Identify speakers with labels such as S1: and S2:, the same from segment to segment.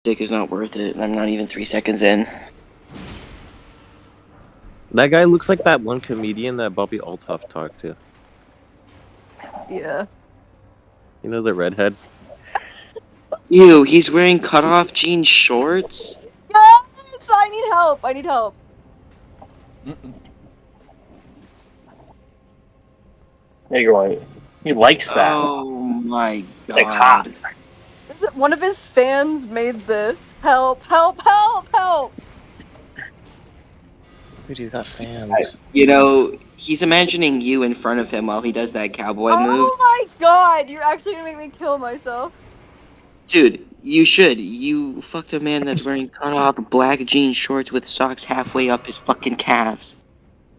S1: Dick is not worth it. I'm not even 3 seconds in.
S2: That guy looks like that one comedian that Bobby Altoff talked to.
S3: Yeah.
S2: You know, the redhead?
S1: Ew, he's wearing cutoff jean shorts?
S3: Yes! I need help! I need help.
S4: There you are. He likes that.
S1: Oh my
S4: It's like hot.
S1: god.
S3: Is it one of his fans made this? Help! Help! Help! Help!
S2: Dude, he's got fans.
S1: You know, he's imagining you in front of him while he does that cowboy move.
S3: Oh my god! You're actually gonna make me kill myself.
S1: Dude, you should. You fucked a man that's wearing cutoff black jean shorts with socks halfway up his fucking calves.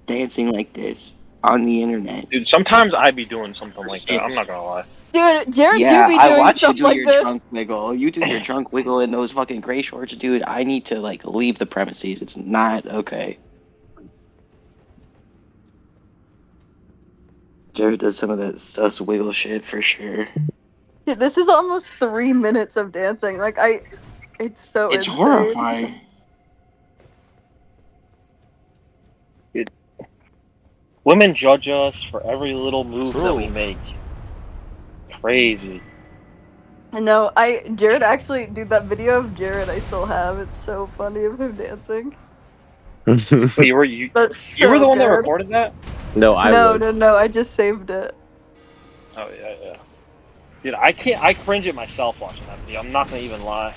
S1: Dancing like this on the internet.
S4: Dude, sometimes I be doing something like that. I'm not gonna lie.
S3: Dude, Jared
S1: Yeah,
S3: do be
S1: I
S3: doing
S1: watch you
S3: stuff
S1: do
S3: like
S1: your
S3: this.
S1: drunk wiggle. You do your drunk wiggle in those fucking gray shorts, dude. I need to, like, leave the premises. It's not okay. Jared does some of that sus wiggle shit for sure.
S3: Dude, this is almost 3 minutes of dancing. Like, it's so
S1: It's
S3: insane.
S1: horrifying.
S4: Women judge us for every little move that we make. Crazy.
S3: No, Jared actually, dude, that video of Jared I still have. It's so funny of him dancing.
S4: Wait, you were the one that recorded that?
S2: No, I was.
S3: No, I just saved it.
S4: Oh yeah. Dude, I cringe at myself watching that video. I'm not gonna even lie.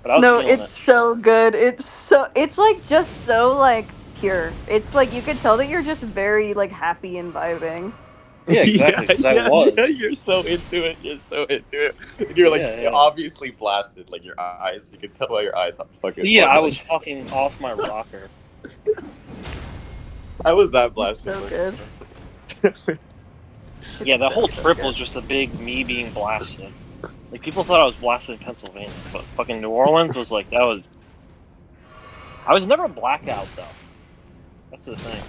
S4: But I was feeling
S3: It's so good. It's like just so like pure. It's like you could tell that you're just very like happy and vibing.
S4: Yeah, exactly.
S2: Yeah,
S4: I was.
S2: yeah, you're so into it. You're so into it. And you're like obviously blasted. Like your eyes, you can tell by your eyes how fucking.
S4: Yeah, I was fucking off my rocker.
S2: I was that blasted.
S3: So good.
S4: Yeah, that whole trip was just a big me being blasted. Like, people thought I was blasted in Pennsylvania, but fucking New Orleans was like, that was... I was never blackout, though. That's the thing.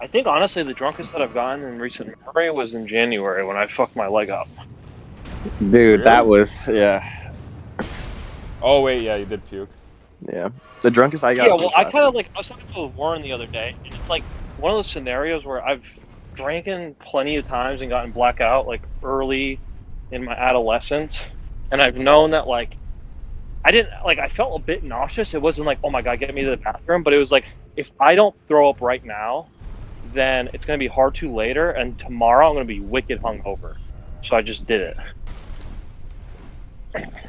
S4: I think, honestly, the drunkest that I've gotten in recent memory was in January, when I fucked my leg up.
S2: Dude,
S5: Really?
S2: that was, yeah.
S5: Oh, wait, yeah, you did puke.
S2: Yeah. The drunkest I got.
S4: Yeah, well, I kind of, like, I was talking to Warren the other day, and it's like one of those scenarios where I've drank plenty of times and gotten blackout, like, early in my adolescence, and I've known that, like, I felt a bit nauseous. It wasn't like, oh my god, get me to the bathroom, but it was like, if I don't throw up right now, then it's going to be hard to later, and tomorrow I'm going to be wicked hungover. So I just did it.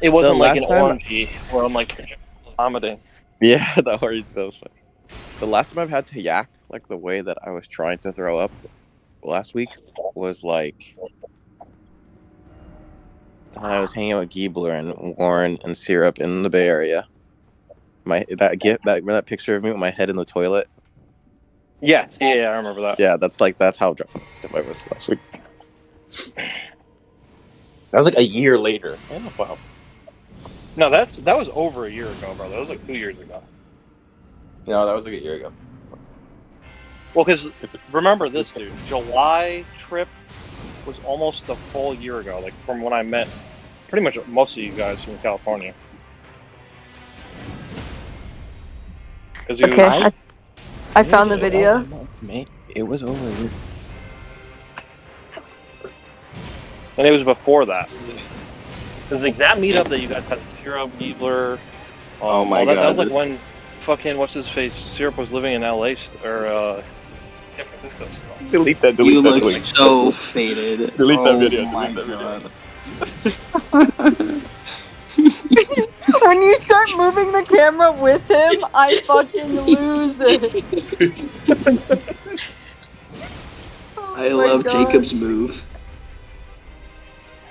S4: It wasn't like an orangey where I'm like vomiting.
S2: Yeah, that was funny. The last time I've had to yak, like the way that I was trying to throw up last week, was like when I was hanging out with Giebler and Warren and Syrup in the Bay Area. Remember that picture of me with my head in the toilet?
S4: Yeah, I remember that.
S2: Yeah, that's how drunk I was last week. That was like a year later. Oh, wow.
S4: No, that was over a year ago, bro. That was like 2 years ago.
S2: No, that was like a year ago.
S4: Well, because remember this, dude. July trip was almost a full year ago, like from when I met pretty much most of you guys from California.
S3: Okay, I found the video.
S2: Mate, it was over a year.
S4: And it was before that. Because like that meetup that you guys had, Syrup, Giebler.
S1: Oh my god.
S4: That was like when fucking what's his face Syrup was living in LA or San Francisco still.
S2: Delete that.
S1: You look so faded.
S2: Delete that video.
S1: My
S2: Delete that
S1: god.
S3: When you start moving the camera with him, I fucking lose it.
S1: I love Jacob's move.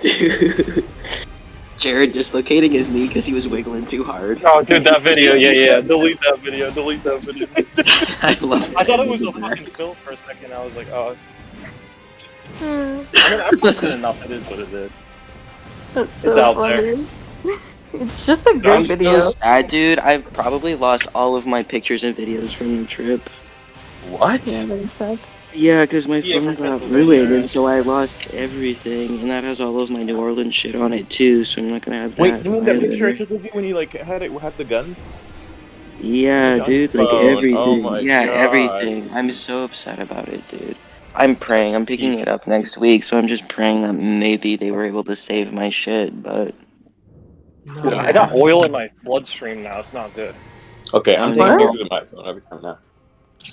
S1: Dude. Jared dislocating his knee because he was wiggling too hard.
S4: Oh, dude, that video, yeah. Delete that video.
S1: I love it.
S4: I thought it was a fucking film for a second. I was like, oh. I mean, I've posted enough. It is what it is.
S3: That's so
S4: it's out
S3: funny. It's just a good video.
S1: I'm so sad, dude. I've probably lost all of my pictures and videos from the trip.
S2: What?
S3: Yeah, that's sad.
S1: Yeah, because my
S4: Yeah,
S1: phone
S4: from
S1: got
S4: Pennsylvania,
S1: ruined,
S4: right?
S1: and so I lost everything, and that has all of my New Orleans shit on it too. So I'm not gonna have
S2: Wait,
S1: that
S2: you mean that picture I
S1: either.
S2: took of you when you like had the gun?
S1: Yeah,
S2: Like on your
S1: dude, like
S2: phone. Oh
S1: everything.
S2: my
S1: Yeah,
S2: god.
S1: everything. I'm so upset about it, dude. I'm praying.
S4: Rest
S1: I'm
S4: in
S1: picking
S4: peace.
S1: it up next week, so I'm just praying that maybe they were able to save my shit, but
S4: Dude, I got
S1: yeah.
S2: No.
S4: oil in my bloodstream now. It's not good.
S2: Okay, I'm
S1: Oh
S2: taking
S3: What?
S1: no.
S2: pictures of my phone every time now.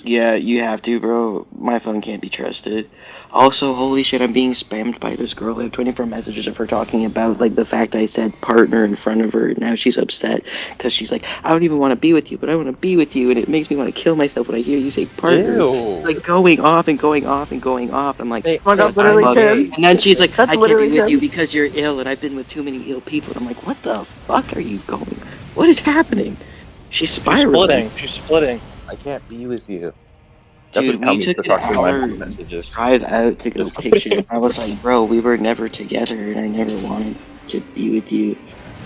S1: Yeah, you have to, bro. My phone can't be trusted. Also, holy shit, I'm being spammed by this girl. I have 24 messages of her talking about, like, the fact I said partner in front of her, and now she's upset because she's like, I don't even want to be with you, but I want to be with you, and it makes me want to kill myself when I hear you say partner. It's
S2: Ew.
S1: like going off and going off and going off. I'm like,
S2: Hey,
S3: Oh my
S2: hey,
S3: god,
S1: but I
S3: literally
S2: I'm
S1: love you.
S2: gay.
S3: Tim.
S1: And then she's like,
S3: That's
S1: I can't be
S3: literally
S1: with you
S3: Tim.
S1: because you're ill, and I've been with too many ill people. I'm like, what the fuck are you going? What is happening? She's
S4: She's
S1: spiraling.
S4: splitting. She's splitting.
S2: I can't be with you. That's
S1: Dude,
S2: what
S1: we
S2: Tom used
S1: took
S2: to
S1: an
S2: talk to in my
S1: hour
S2: messages.
S1: drive out to go
S2: Just
S1: picture.
S2: kidding.
S1: I was like, bro, we were never together, and I never wanted to be with you.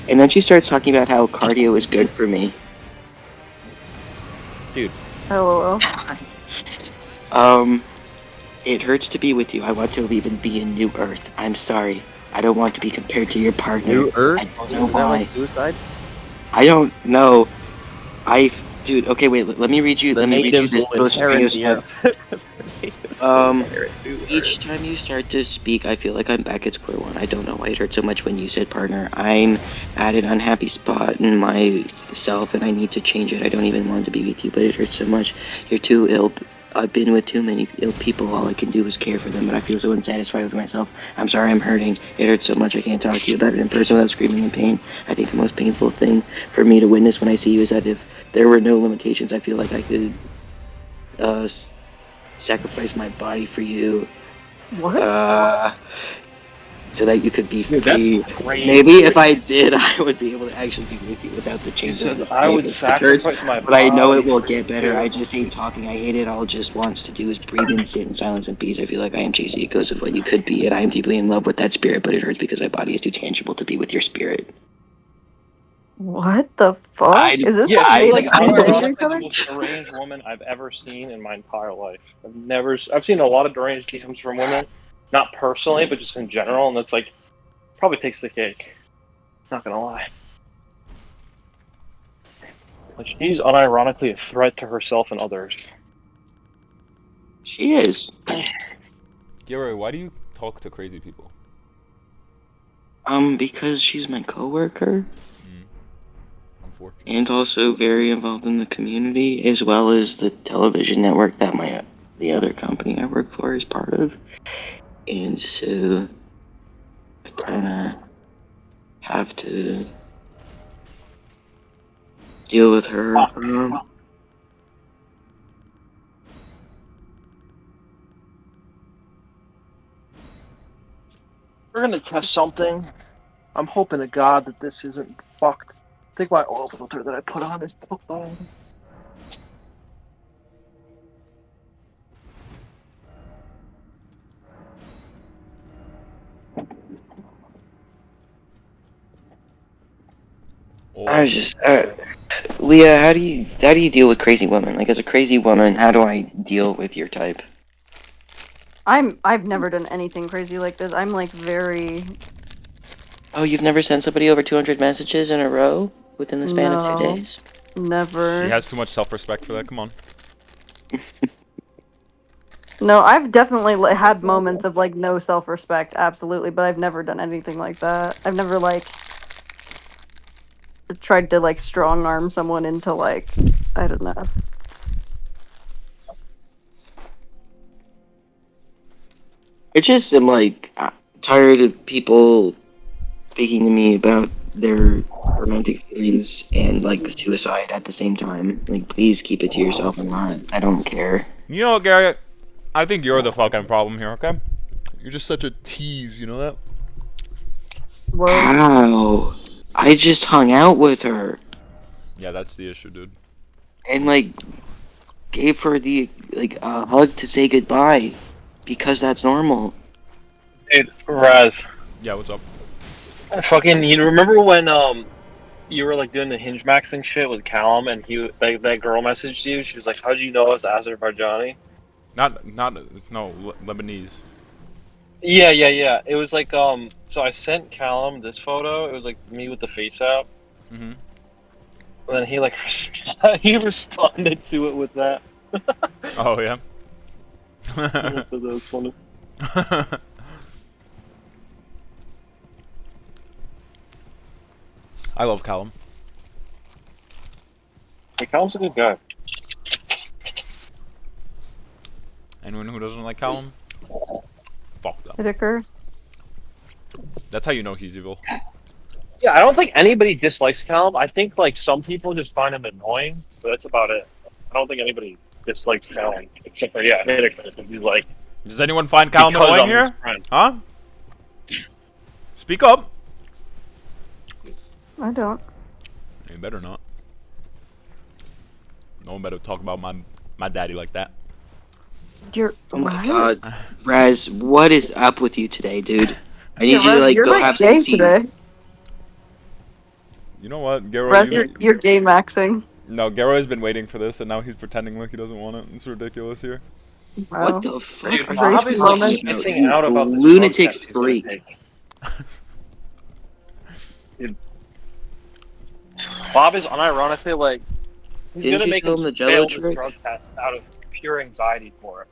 S1: And then she starts talking about how cardio is good for me.
S2: Dude,
S3: LOL.
S1: um, it hurts to be with you. I want to leave and be in New Earth. I'm sorry. I don't want to be compared to your partner.
S2: New
S1: I
S2: Earth?
S1: don't know
S2: Is that like
S1: why.
S2: suicide?
S1: I don't know. Dude. Okay, wait. Let me read you.
S2: The
S1: Let me read you
S2: natives
S1: this
S2: will
S1: most
S2: inherit
S1: famous
S2: the
S1: note.
S2: earth. The natives will inherit New
S1: Each
S2: Earth.
S1: time you start to speak, I feel like I'm back at square one. I don't know why it hurt so much when you said partner. I'm at an unhappy spot in myself, and I need to change it. I don't even want to be with you, but it hurts so much. You're too ill. I've been with too many ill people. All I can do is care for them, but I feel so unsatisfied with myself. I'm sorry I'm hurting. It hurts so much I can't talk to you about it in person without screaming in pain. I think the most painful thing for me to witness when I see you is that if there were no limitations, I feel like I could uh, sacrifice my body for you,
S3: What?
S1: so that you could be
S4: Dude, that's
S1: free. Maybe
S4: crazy.
S1: if I did, I would be able to actually be with you without the
S4: She
S1: chains of
S4: says
S1: this
S4: I
S1: life.
S4: would
S1: It hurts,
S4: sacrifice my
S1: but I know it
S4: body
S1: will
S4: for
S1: get better. I
S4: you.
S1: just hate talking. I hate it. All just wants to do is breathe and sit in silence and peace. I feel like I am chasing a ghost of what you could be, and I am deeply in love with that spirit, but it hurts because my body is too tangible to be with your spirit.
S3: What the fuck?
S1: I,
S3: Is this
S4: Yeah,
S3: what
S4: she's
S1: I,
S3: like
S4: like
S3: you're saying to each
S4: unironically the
S3: other?
S4: most deranged woman I've ever seen in my entire life. I've seen a lot of deranged DMs from women, not personally, but just in general, and that's like probably takes the cake. Not gonna lie. Like she's unironically a threat to herself and others.
S1: she is.
S5: Gary, why do you talk to crazy people?
S1: Because she's my coworker.
S5: Mm, unfortunate.
S1: And also very involved in the community, as well as the television network that the other company I work for is part of. And so I kind of have to deal with her.
S4: Fuck. We're gonna test something. I'm hoping to God that this isn't fucked. I think my oil filter that I put on is fucked on.
S1: I
S5: Oh,
S1: was just, Leah, how do you deal with crazy women? Like as a crazy woman, how do I deal with your type?
S3: I've never done anything crazy like this. I'm like very
S1: Oh, you've never sent somebody over 200 messages in a row within the span of two
S3: no,
S1: days?
S5: she
S3: never.
S5: has too much self-respect for that. Come on.
S3: No, I've definitely had moments of like no self-respect, absolutely, but I've never done anything like that. I've never like tried to like strong arm someone into like I don't know.
S1: I just am like tired of people speaking to me about their romantic feelings and like suicide at the same time. Like, please keep it to yourself. I don't care.
S5: You know, Gary, I think you're the fucking problem here. Okay? You're just such a tease. You know that?
S3: What?
S1: How? I just hung out with her
S5: Yeah, that's the issue, dude.
S1: and like gave her the like a hug to say goodbye because that's normal.
S4: Dude, Raz.
S5: Yeah, what's up?
S4: Fucking, you remember when you were like doing the hinge maxing shit with Callum, and that girl messaged you. She was like, "How would you know I was Azerbaijani?"
S5: Not no Lebanese.
S4: Yeah, yeah, yeah. It was like so I sent Callum this photo. It was like me with the face out.
S5: Mm-hmm.
S4: And then he like he responded to it with that.
S5: Oh yeah.
S4: I thought that was funny.
S5: I love Callum.
S4: Hey, Callum's a good guy.
S5: Anyone who doesn't like Callum, fuck them.
S3: Whitaker.
S5: That's how you know he's evil.
S4: Yeah, I don't think anybody dislikes Callum. I think like some people just find him annoying, but that's about it. I don't think anybody dislikes Callum except for Erdtree. He's like
S5: Does anyone find Callum
S4: because
S5: annoying
S4: I'm his
S5: here?
S4: friend.
S5: Huh? Speak up.
S3: I don't.
S5: You better not. No one better talk about my daddy like that.
S3: You're
S1: Oh my
S3: what?
S1: god. Raz, what is up with you today, dude? I need
S3: Yeah,
S1: you to,
S3: Rez,
S1: like,
S3: you're
S1: go
S3: like
S1: have
S3: gay
S1: some tea.
S3: today.
S5: You know what, Garo?
S3: Rez, you're gay maxing.
S5: No, Garo has been waiting for this, and now he's pretending like he doesn't want it. It's ridiculous here.
S1: What
S3: Wow.
S1: the fuck
S4: Dude,
S1: are you
S4: Bob is like
S1: talking about,
S4: spitting
S1: you
S4: out about this drug
S1: lunatic
S4: test he's gonna
S1: freak?
S4: take. Dude, Bob is unironically like he's
S1: Didn't
S4: gonna
S1: you
S4: make
S1: tell
S4: him
S1: him the Jello
S4: fail this
S1: trick?
S4: drug test out of pure anxiety for it.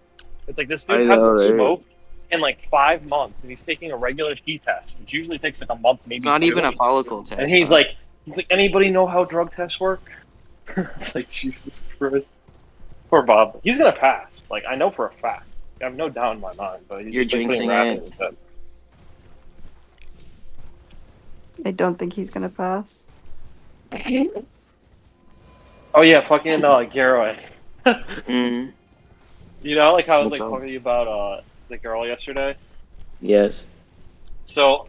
S4: It's like this
S1: I
S4: dude
S1: know,
S4: hasn't
S1: right?
S4: smoked in like 5 months, and he's taking a regular T test, which usually takes like a month, maybe
S1: It's not
S4: 2.
S1: even a follicle test.
S4: And he's
S1: huh?
S4: like, anybody know how drug tests work? It's like Jesus Christ. Poor Bob. He's gonna pass. Like I know for a fact. I have no doubt in my mind. But he's
S1: You're
S4: just like putting
S1: jinxing
S4: rap
S1: it.
S4: in his head.
S3: I don't think he's gonna pass.
S4: Oh yeah, fucking Garrow.
S1: Mm,
S4: You know, like how I was
S1: what's
S4: like
S1: up?
S4: talking to you about the girl yesterday.
S1: Yes.
S4: So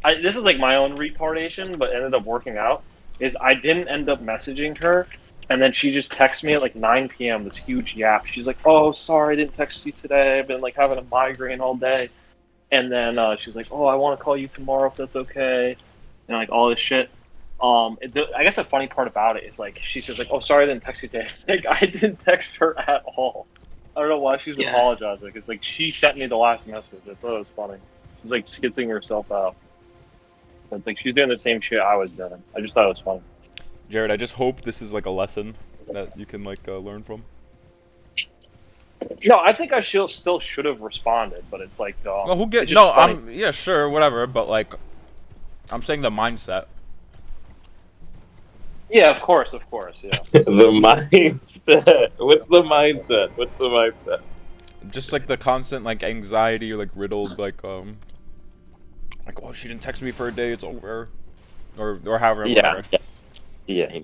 S4: this is like my own retardation, but ended up working out. Is I didn't end up messaging her, and then she just texted me at like 9 p.m. This huge yap. She's like, "Oh, sorry, I didn't text you today. I've been like having a migraine all day." And then she's like, "Oh, I want to call you tomorrow if that's okay," and like all this shit. I guess the funny part about it is like she says like, "Oh, sorry, I didn't text you today." It's like I didn't text her at all. I don't know why she's
S1: Yeah.
S4: apologizing. It's like she sent me the last message. I thought it was funny. She's like skitzing herself out. So it's like she's doing the same shit I was doing. I just thought it was funny.
S5: Jared, I just hope this is like a lesson that you can like learn from.
S4: No, I think I still should have responded, but it's like
S5: Well, who
S4: it's
S5: get?
S4: just
S5: No,
S4: funny.
S5: yeah, sure, whatever. But like, I'm saying the mindset.
S4: Yeah, of course, yeah.
S2: The mindset. What's the mindset? What's the mindset?
S5: Just like the constant like anxiety or like riddled like oh she didn't text me for a day, it's over, or however,
S2: Yeah,
S5: whatever.
S2: yeah. Yeah.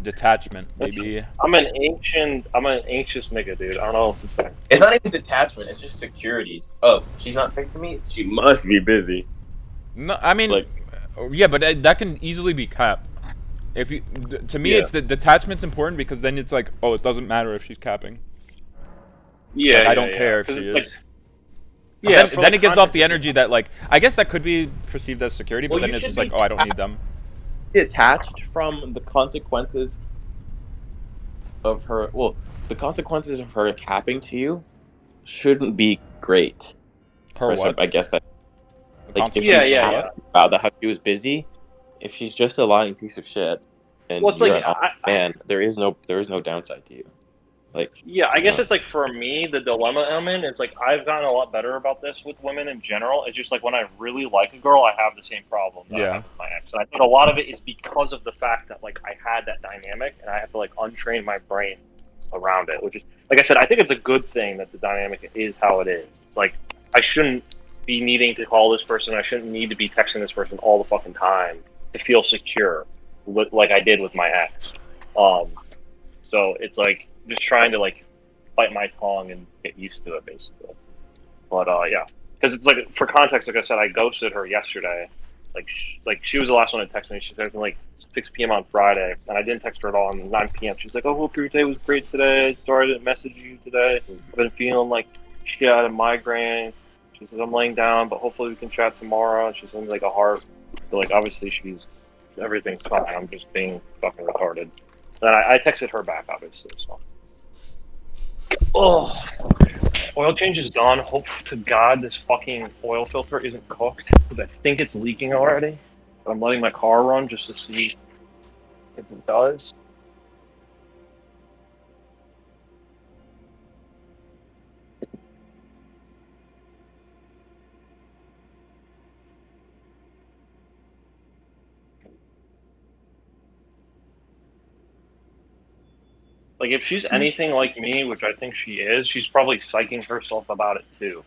S5: Detachment,
S4: That's-
S5: baby.
S4: I'm an anxious nigga, dude. I don't know what to say.
S2: It's not even detachment. It's just security. Oh, she's not texting me. She must be busy.
S5: No, I mean,
S2: Like,
S5: yeah, but that can easily be capped. If you, to me,
S4: Yeah.
S5: it's the detachment's important because then it's like, oh, it doesn't matter if she's capping.
S4: Yeah,
S5: Like,
S4: yeah,
S5: I don't
S4: yeah.
S5: care if
S4: 'Cause
S5: she
S4: it's
S5: is.
S4: like,
S5: But
S4: yeah,
S5: then it gives off the energy that like, I guess that could be perceived as security, but
S2: well,
S5: then
S2: you
S5: it's
S2: should
S5: just
S2: be
S5: like, oh, I don't need them.
S2: detached from the consequences of her. Well, the consequences of her capping to you shouldn't be great.
S5: Her
S2: Or so
S5: what?
S2: I guess that
S5: The
S2: like if
S4: Yeah,
S2: she's
S5: consequences of
S4: yeah,
S2: happy
S5: what?
S4: yeah.
S2: about that how she was busy, if she's just a lying piece of shit, and
S4: Well, it's
S2: you're
S4: like
S2: an honest man, there is no downside to you. Like,
S4: yeah, I
S2: you
S4: guess
S2: know.
S4: it's like for me, the dilemma I'm in is like I've gotten a lot better about this with women in general. It's just like when I really like a girl, I have the same problem that I
S5: Yeah.
S4: have with my ex, and I think a lot of it is because of the fact that like I had that dynamic, and I have to like untrain my brain around it. Which is, like I said, I think it's a good thing that the dynamic is how it is. It's like I shouldn't be needing to call this person. I shouldn't need to be texting this person all the fucking time to feel secure, like I did with my ex. So it's like just trying to like bite my tongue and get used to it, basically. But yeah, because it's like for context, like I said, I ghosted her yesterday. Like she was the last one to text me. She texted me like 6 p.m. on Friday, and I didn't text her at all. And 9 p.m. She's like, "Oh, hope your day was great today. Sorry I didn't message you today. I've been feeling like shit, I had a migraine." She says, "I'm laying down, but hopefully we can chat tomorrow." And she sends like a heart. So like obviously everything's fine. I'm just being fucking retarded. Then I texted her back, obviously. So, oh, oil change is done. Hope to God this fucking oil filter isn't cooked because I think it's leaking already. But I'm letting my car run just to see if it does. Like, if she's anything like me, which I think she is, she's probably psyching herself about it too.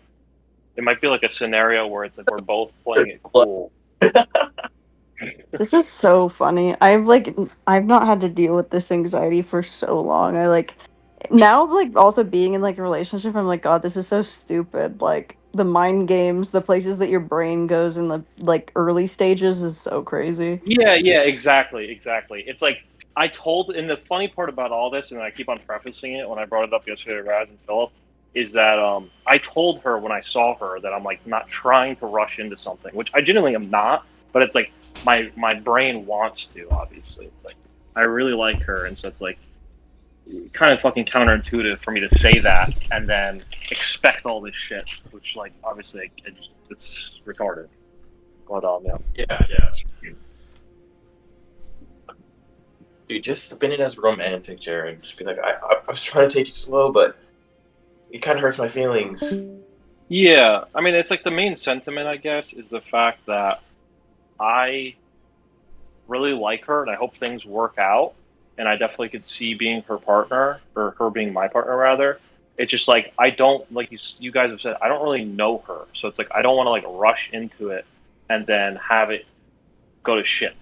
S4: It might be like a scenario where it's like we're both playing it cool.
S3: This is so funny. I've not had to deal with this anxiety for so long. I like now like also being in like a relationship, I'm like, God, this is so stupid. Like the mind games, the places that your brain goes in the like early stages is so crazy.
S4: Yeah, exactly. It's like and the funny part about all this, and I keep on prefacing it when I brought it up yesterday to Raz and Philip, is that I told her when I saw her that I'm like not trying to rush into something, which I genuinely am not, but it's like my brain wants to. Obviously, it's like I really like her, and so it's like kind of fucking counterintuitive for me to say that and then expect all this shit, which like obviously it's retarded. But
S2: Yeah, yeah. Dude, just spin it as romantic, Jared. Just be like, I was trying to take it slow, but it kind of hurts my feelings.
S4: yeah, I mean, it's like the main sentiment, I guess, is the fact that I really like her and I hope things work out. And I definitely could see being her partner or her being my partner, rather. It's just like, I don't, like you guys have said, I don't really know her. So it's like, I don't want to like rush into it and then have it go to shit.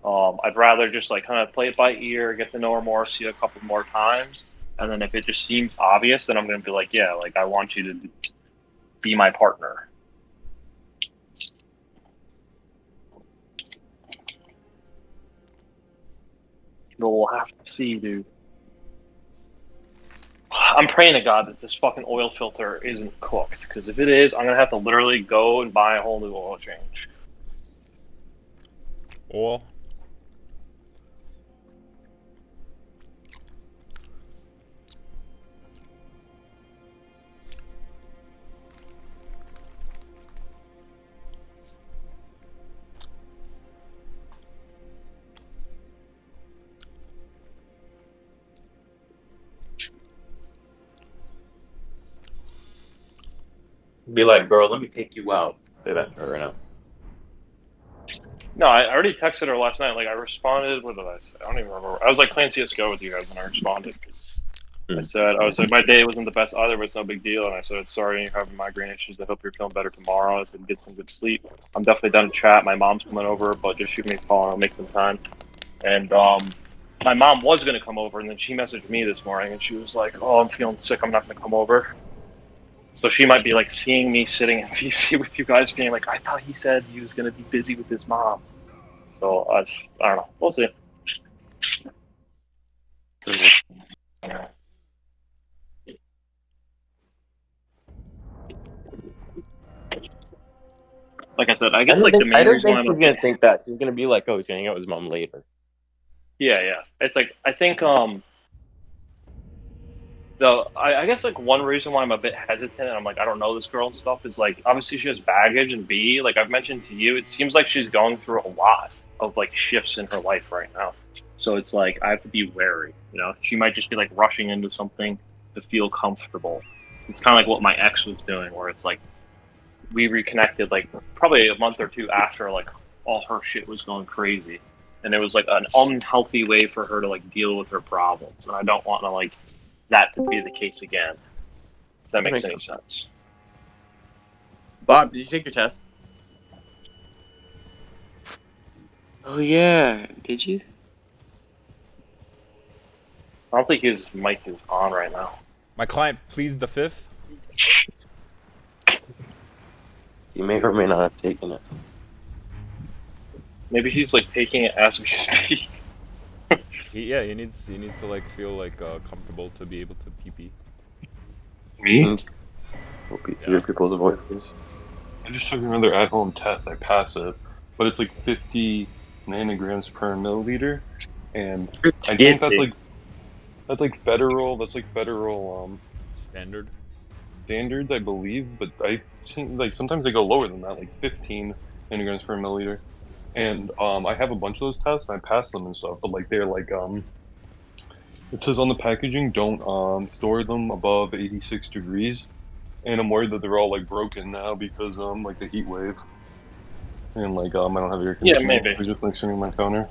S4: I'd rather just like kind of play it by ear, get to know her more, see it a couple more times. And then if it just seems obvious, then I'm going to be like, yeah, like I want you to be my partner. We'll have to see, dude. I'm praying to God that this fucking oil filter isn't cooked, because if it is, I'm gonna have to literally go and buy a whole new oil change.
S5: Oil.
S2: Be like, girl, let me take you out. Say that to her right now.
S4: No, I already texted her last night. Like, I responded. What did I say? I don't even remember. I was like playing CS:GO with you guys when I responded. I was like, my day wasn't the best either, but it's no big deal. And I said, sorry you're having migraine issues. I hope you're feeling better tomorrow. I said, get some good sleep. I'm definitely done to chat. My mom's coming over, but just shoot me a call and I'll make some time. And my mom was gonna come over, and then she messaged me this morning, and she was like, "Oh, I'm feeling sick. I'm not gonna come over." So she might be like seeing me sitting in PC with you guys, being like, "I thought he said he was gonna be busy with his mom." So I don't know. We'll see. Like I said, I guess like the
S2: I
S4: main
S2: don't
S4: reason why
S2: think
S4: I'm a
S2: she's
S4: bit
S2: gonna think that. She's gonna be like, oh, he's gonna hang out with his mom later.
S4: yeah. It's like I think I guess like one reason why I'm a bit hesitant and I'm like I don't know this girl and stuff is like obviously she has baggage, and B, like I've mentioned to you, it seems like she's going through a lot of like shifts in her life right now. So it's like I have to be wary, you know. She might just be like rushing into something to feel comfortable. It's kind of like what my ex was doing, where it's like we reconnected like probably a month or two after like all her shit was going crazy, and it was like an unhealthy way for her to like deal with her problems, and I don't want to like that to be the case again. If that makes any sense.
S2: Bob, did you take your test?
S1: Oh yeah, did you?
S4: I don't think his mic is on right now.
S5: My client pleads the fifth.
S2: You may or may not have taken it.
S4: Maybe he's like taking it as we speak.
S5: He needs to like feel like comfortable to be able to pee.
S4: Me?
S2: Hear people's voices.
S6: I just took another at-home test. I pass it, but it's like 50 nanograms per milliliter. and
S2: It's
S6: I think that's
S2: skitsy.
S6: federal
S5: Standard.
S6: standards, I believe. But I think like sometimes they go lower than that, like 15 nanograms per milliliter. And I have a bunch of those tests, and I pass them and stuff. But like they're like it says on the packaging, don't store them above 86 degrees. And I'm worried that they're all like broken now because like the heat wave, and like I don't have air
S4: Yeah,
S6: conditioning.
S4: maybe.
S6: They're just like sitting on my counter.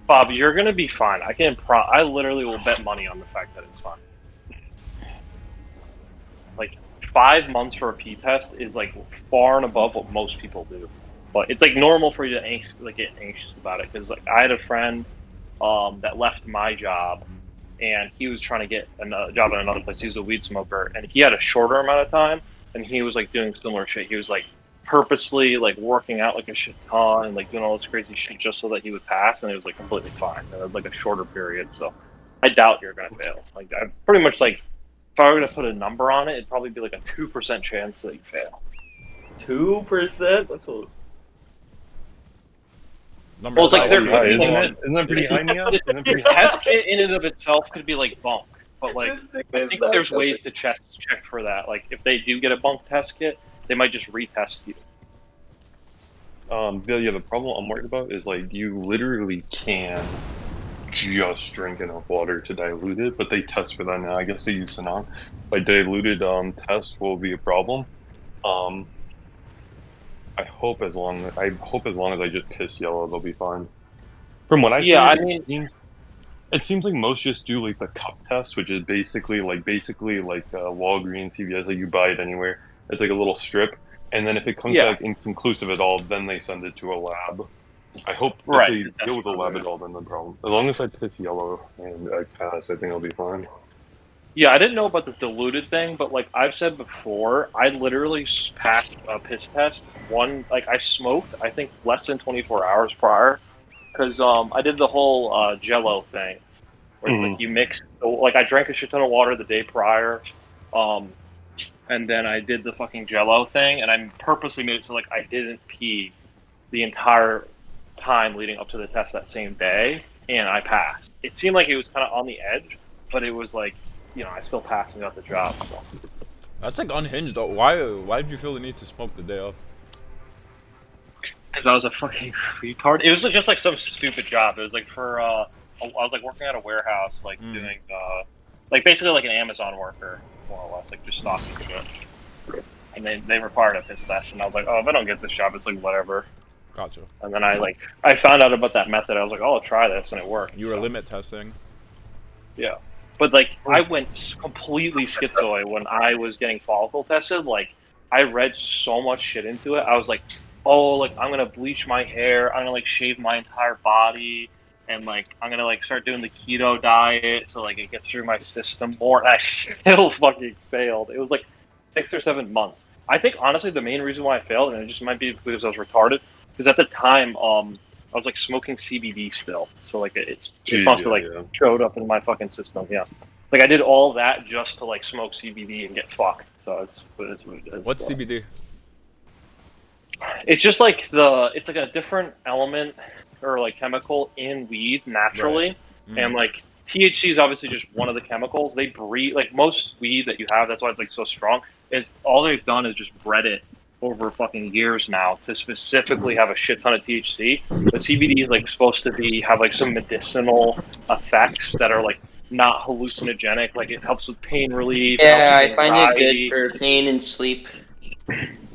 S4: Bob, you're gonna be fine. I can't I literally will bet money on the fact that it's fine. Like 5 months for a pee test is like far and above what most people do. But it's like normal for you to get anxious about it because like I had a friend that left my job and he was trying to get a job in another place. He was a weed smoker and he had a shorter amount of time and he was like doing similar shit. He was like purposely like working out like a shit ton and like doing all this crazy shit just so that he would pass and it was like completely fine. It was like a shorter period. So I doubt you're gonna fail. Like I pretty much like if I were gonna put a number on it, it'd probably be like a 2% chance that you fail.
S2: 2%? That's a
S5: Number
S4: Well, it's
S6: That's
S4: like
S5: five.
S4: there
S6: pretty
S5: You have
S6: high,
S5: to
S4: could
S5: go
S6: isn't
S4: like
S6: it?
S5: on.
S6: Isn't that pretty high, Mia? Isn't that pretty
S4: the
S6: high?
S4: test kit in and of itself could be like bunk, but like
S2: This thing
S4: I
S2: is
S4: think
S2: not
S4: there's
S2: something.
S4: ways to check for that. Like if they do get a bunk test kit, they might just retest you.
S6: The problem I'm worried about is like you literally can just drink enough water to dilute it, but they test for that now. I guess they use Sanan. Like diluted test will be a problem. Um, I hope as long as I just piss yellow, they'll be fine. From what I
S4: Yeah,
S6: hear,
S4: I mean,
S6: it seems like most just do like the cup test, which is basically like Walgreens, CVS, like you buy it anywhere. It's like a little strip, and then if it comes
S4: yeah,
S6: back inconclusive at all, then they send it to a lab. I hope if
S4: right.
S6: they
S4: That's
S6: deal with the lab
S4: probably
S6: at all, then no problem. As long as I piss yellow and I pass, I think I'll be fine.
S4: Yeah, I didn't know about the diluted thing, but like I've said before, I literally passed a piss test. One, like I smoked, I think less than 24 hours prior, because I did the whole Jello thing, where it's like
S6: Mm-hmm.
S4: you mix, like I drank a shit ton of water the day prior, um, and then I did the fucking Jello thing, and I purposely made it so like I didn't pee the entire time leading up to the test that same day, and I passed. It seemed like it was kind of on the edge, but it was like, I still passed and got the job. So
S5: That's like unhinged though. Why did you feel the need to smoke the day off?
S4: because I was a fucking retard. It was just like some stupid job. It was like for I was like working at a warehouse, like doing like basically like an Amazon worker, more or less, like just stocking shit. And they required a piss test, and I was like, oh, if I don't get this job, it's like whatever.
S5: Gotcha.
S4: And then I found out about that method. I was like, oh, I'll try this, and it worked.
S5: You were
S4: So.
S5: limit testing.
S4: Yeah. But like I went completely schizoid when I was getting follicle tested. Like I read so much shit into it. I was like, oh, like I'm gonna bleach my hair. I'm gonna like shave my entire body, and like I'm gonna like start doing the keto diet so like it gets through my system more. And I still fucking failed. It was like 6 or 7 months. I think honestly the main reason why I failed, and it just might be because I was retarded, because at the time I was like smoking CBD still, so like it
S6: Jeez,
S4: must have
S6: yeah,
S4: like
S6: yeah.
S4: showed up in my fucking system. Yeah, like I did all that just to like smoke CBD and get fucked. So it's what it is.
S5: What's
S4: So.
S5: CBD?
S4: It's just like it's like a different element or like chemical in weed
S5: Right.
S4: naturally, and
S5: Mm.
S4: like THC is obviously just one of the chemicals. They breed like most weed that you have. That's why it's like so strong. Is all they've done is just bred it over fucking years now to specifically have a shit ton of THC. But CBD is like supposed to have like some medicinal effects that are like not hallucinogenic. Like it helps with pain relief. It helps
S1: Yeah,
S4: with
S1: I find it good
S4: anxiety.
S1: for pain and sleep.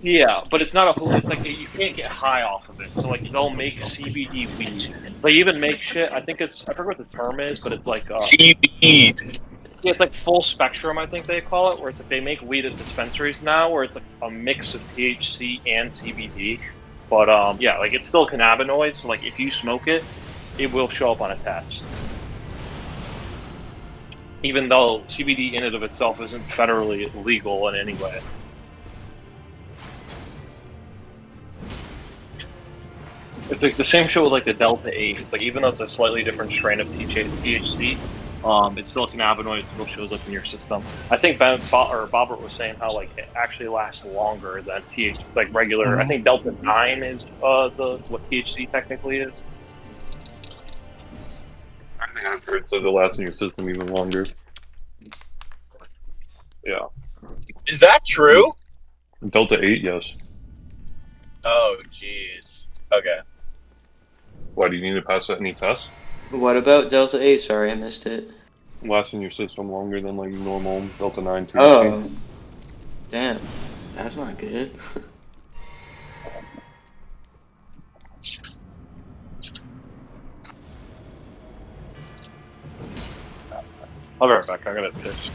S4: Yeah, but it's not it's like you can't get high off of it. So like they'll make CBD weed. They even make shit. I forget what the term is, but it's like
S2: Seaweed.
S4: yeah, it's like full spectrum. I think they call it, where it's like they make weed at dispensaries now, where it's like a mix of THC and CBD. But yeah, like it's still cannabinoids. So like if you smoke it, it will show up on a test. Even though CBD in and of itself isn't federally legal in any way. It's like the same shit with like the Delta 8. It's like even though it's a slightly different strain of THC, it's still a cannabinoid. It still shows up in your system. I think Bobbert was saying how like it actually lasts longer than THC, like regular. I think Delta 9 is what THC technically is.
S6: think I've heard so. They'll last in your system even longer. Yeah.
S2: Is that true?
S6: Delta 8, yes.
S2: Oh, jeez. Okay.
S6: Why do you need to pass any test?
S1: What about Delta 8? Sorry, I missed it.
S6: Last in your system longer than like normal Delta 9 THC.
S1: Oh, damn. That's not good.
S4: I'll be right back. I gotta piss.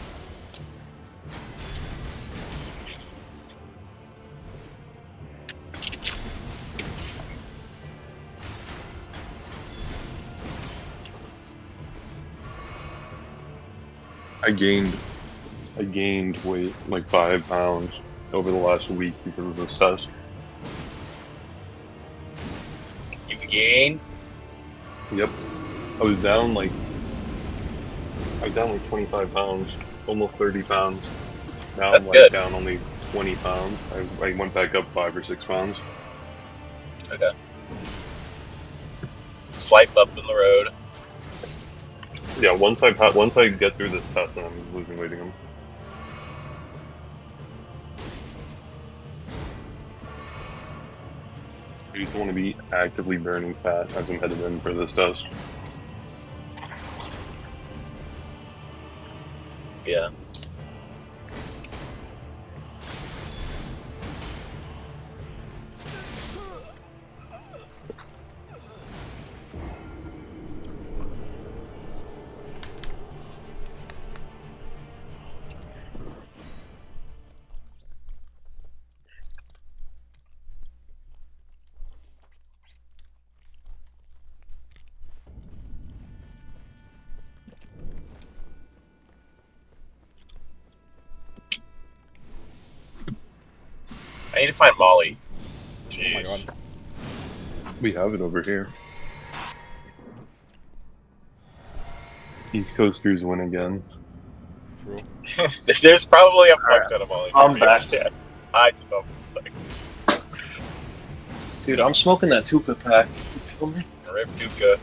S6: I gained weight, like 5 pounds over the last week because of this test.
S2: You've gained?
S6: Yep. I was down like 25 pounds, almost 30 pounds. Now
S2: That's
S6: I'm like
S2: good.
S6: down only 20 pounds. I went back up 5 or 6 pounds.
S2: Okay. Swipe up in the road.
S6: Yeah, once I get through this test, then I'm losing weight again. I just want to be actively burning fat as I'm headed in for this test.
S2: Yeah. I need to find Molly. Jeez.
S5: Oh my god.
S6: We have it over here. East Coasters win again.
S5: True.
S2: There's probably a fuck ton of Molly.
S4: I'm back.
S2: I just don't.
S4: Dude, I'm smoking that Tuka pack. You feel me?
S2: Rip Duca.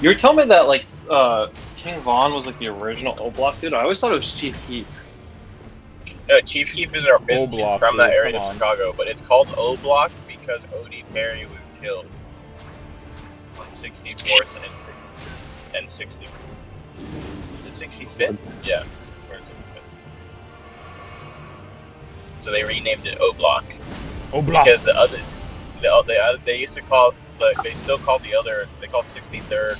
S4: You were telling me that like King Von was like the original O Block dude. I always thought it was Chief Keef.
S2: No, Chief Keef is
S5: O-Block,
S2: from that
S5: dude,
S2: area
S5: come
S2: of
S5: on.
S2: Chicago, but it's called O Block because Odie Perry was killed on 64th and 60th. Is it 65th? Yeah. 64th and 65th. So they renamed it O Block.
S5: O-Block.
S2: Because they used to call they still call the other, they call 63rd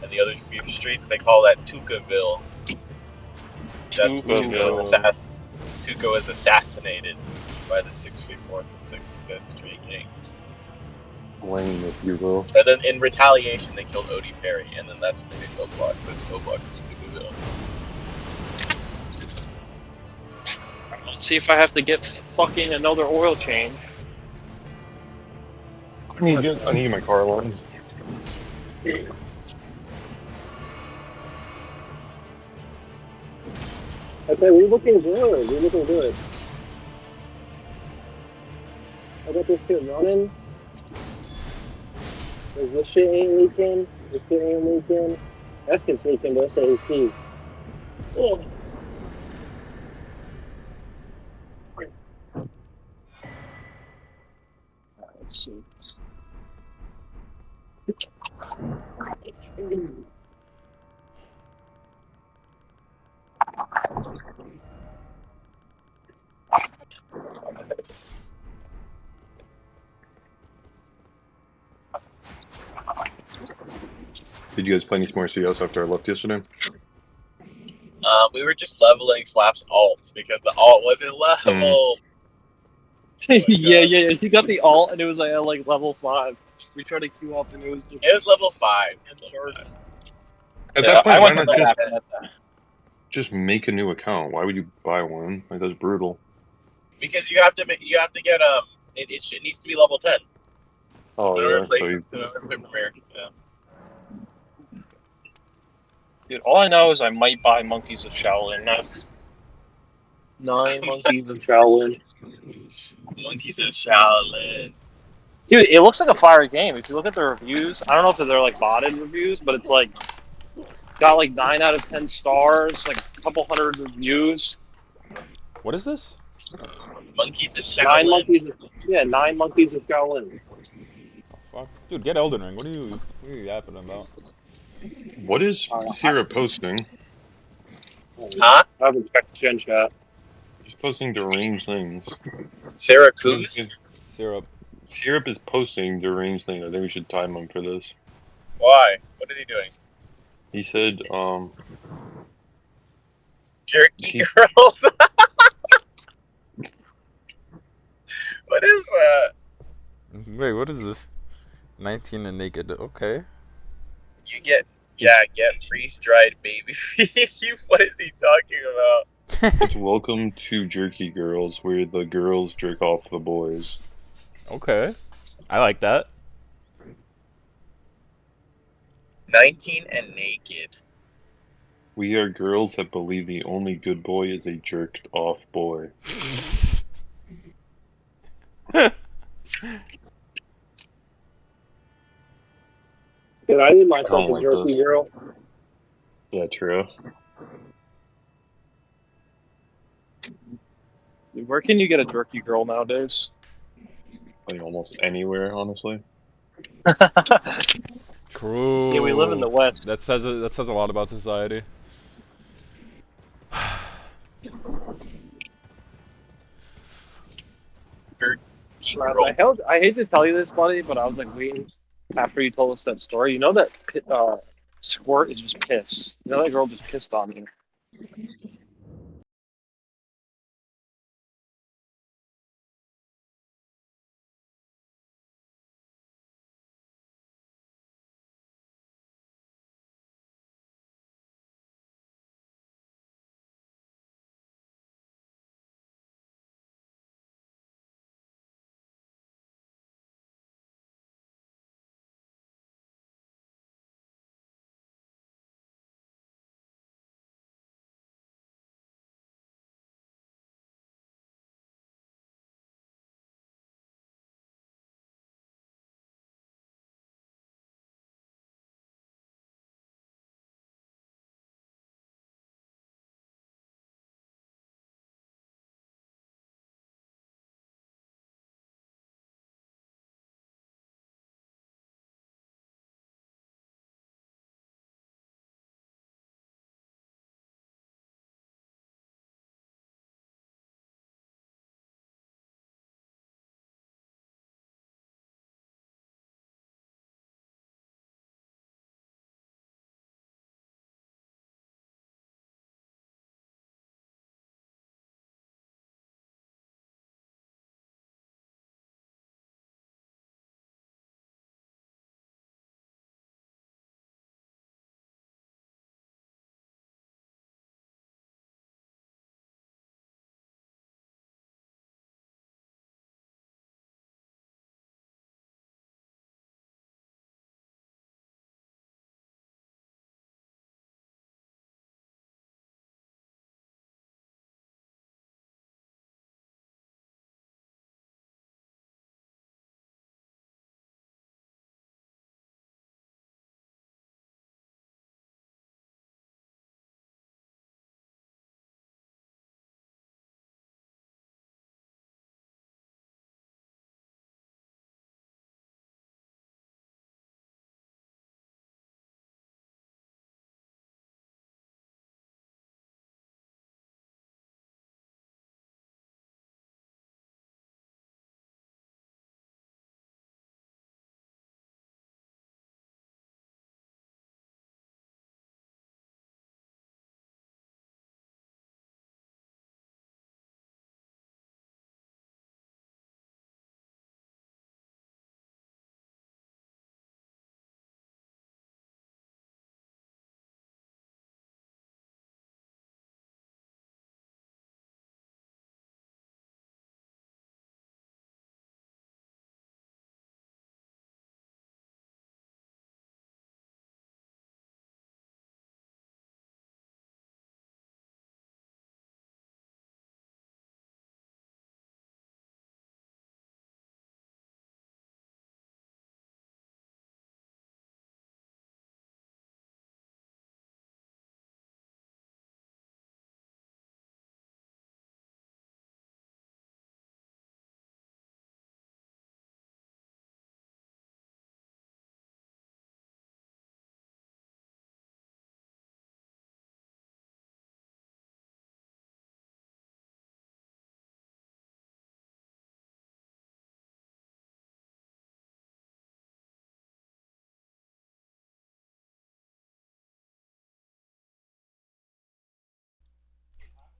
S2: and the other few streets, they call that Tukaville. That's Tuca was assassinated by the 64th and 65th Street gangs.
S6: Lame, if you will.
S2: And then in retaliation, they killed Odie Perry, and then that's when they made O Block. So it's O Block versus Tukaville.
S4: Let's see if I have to get fucking another oil change.
S6: I need my car line.
S7: Okay, we're looking good. We're looking good. I got this shit running. This shit ain't leaking. This shit ain't leaking. That shit's leaking, but it's AC. Oh.
S4: Let's see.
S6: Did you guys play any more CS after I left yesterday?
S2: We were just leveling Slap's alt because the alt wasn't level.
S4: yeah. You got the alt, and it was like level 5. We tried to queue up, and it was just.
S2: It was level 5. It was level 5.
S6: At that point,
S4: I
S6: why
S4: went
S6: not
S4: to that.
S6: just make a new account? Why would you buy one? Like, that's brutal.
S2: Because you have to get it needs to be level 10.
S6: Oh, yeah.
S2: Yeah.
S4: Dude, all I know is I might buy Monkeys of Shaolin. 9 Monkeys of Shaolin.
S2: Monkeys of Shaolin.
S4: Dude, it looks like a fire game. If you look at the reviews, I don't know if they're like botted reviews, but it's like got like 9 out of 10 stars, like a couple hundred reviews.
S5: What is this?
S2: Monkeys of
S4: Nine
S2: Shaolin.
S4: monkeys. Yeah, 9 monkeys of Shaolin.
S5: Oh, fuck, dude, get Elden Ring. What are you yapping about?
S6: What is
S4: Uh, I,
S6: Sierra posting?
S2: Huh?
S4: I haven't checked Gen Chat.
S6: He's posting deranged things.
S2: Sarah
S6: Sometimes
S2: Coos?
S5: Syrup.
S6: Syrup is posting deranged things. I think we should time him for this.
S2: Why? What is he doing?
S6: He said,
S2: Jerky
S6: he
S2: girls? What is that?
S5: Wait, what is this? 19 and naked. Okay.
S2: You get freeze dried baby feet. What is he talking about?
S6: it's welcome to Jerky Girls, where the girls jerk off the boys.
S5: Okay. I like that.
S2: 19 and naked.
S6: We are girls that believe the only good boy is a jerked off boy.
S4: Did I need
S6: I
S4: myself
S6: don't
S4: a
S6: like
S4: jerky
S6: this.
S4: girl?
S6: Is that true?
S4: Dude, where can you get a jerky girl nowadays?
S6: Like almost anywhere, honestly.
S4: Yeah, we live in
S5: True.
S4: the West.
S5: That says a lot about society.
S2: Jerky
S4: Raz,
S2: girl.
S4: I hate to tell you this, buddy, but I was like waiting after you told us that story. You know that Squirt is just pissed. You know that girl just pissed on me.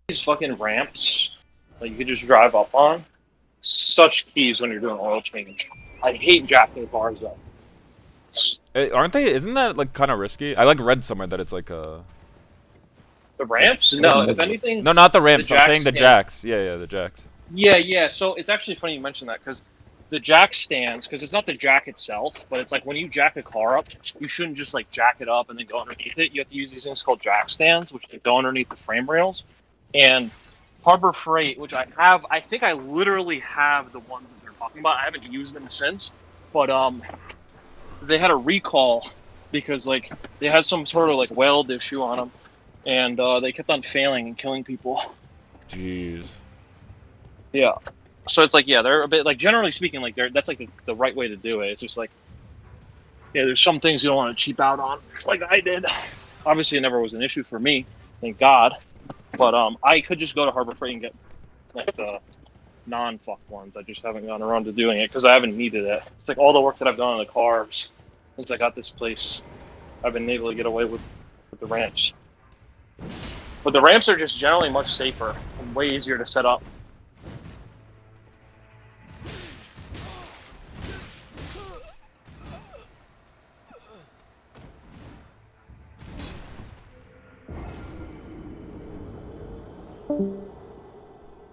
S4: these fucking ramps that you could just drive up on. Such keys when you're doing oil change. I hate jacking cars up.
S5: Aren't they? Isn't that like kind of risky? I like read somewhere that it's like
S4: The
S5: like
S4: ramps? No, if anything,
S5: no, not the
S4: the
S5: ramps. I'm
S4: jack
S5: saying the
S4: stand.
S5: jacks. Yeah, the jacks.
S4: Yeah. So it's actually funny you mentioned that because the jack stands, because it's not the jack itself, but it's like when you jack a car up, you shouldn't just like jack it up and then go underneath it. You have to use these things called jack stands, which go underneath the frame rails. And Harbor Freight, which I think I literally have the ones that they're talking about. I haven't used them since, but they had a recall because like they had some sort of like weld issue on them, and they kept on failing and killing people.
S5: Jeez.
S4: Yeah. So it's like, yeah, they're a bit like, generally speaking, like that's like the right way to do it. It's just like, yeah, there's some things you don't want to cheap out on, like I did. Obviously, it never was an issue for me, thank God. But I could just go to Harbor Freight and get like the non-fuck ones. I just haven't gotten around to doing it because I haven't needed it. It's like all the work that I've done on the cars since I got this place, I've been able to get away with the ramps. But the ramps are just generally much safer and way easier to set up.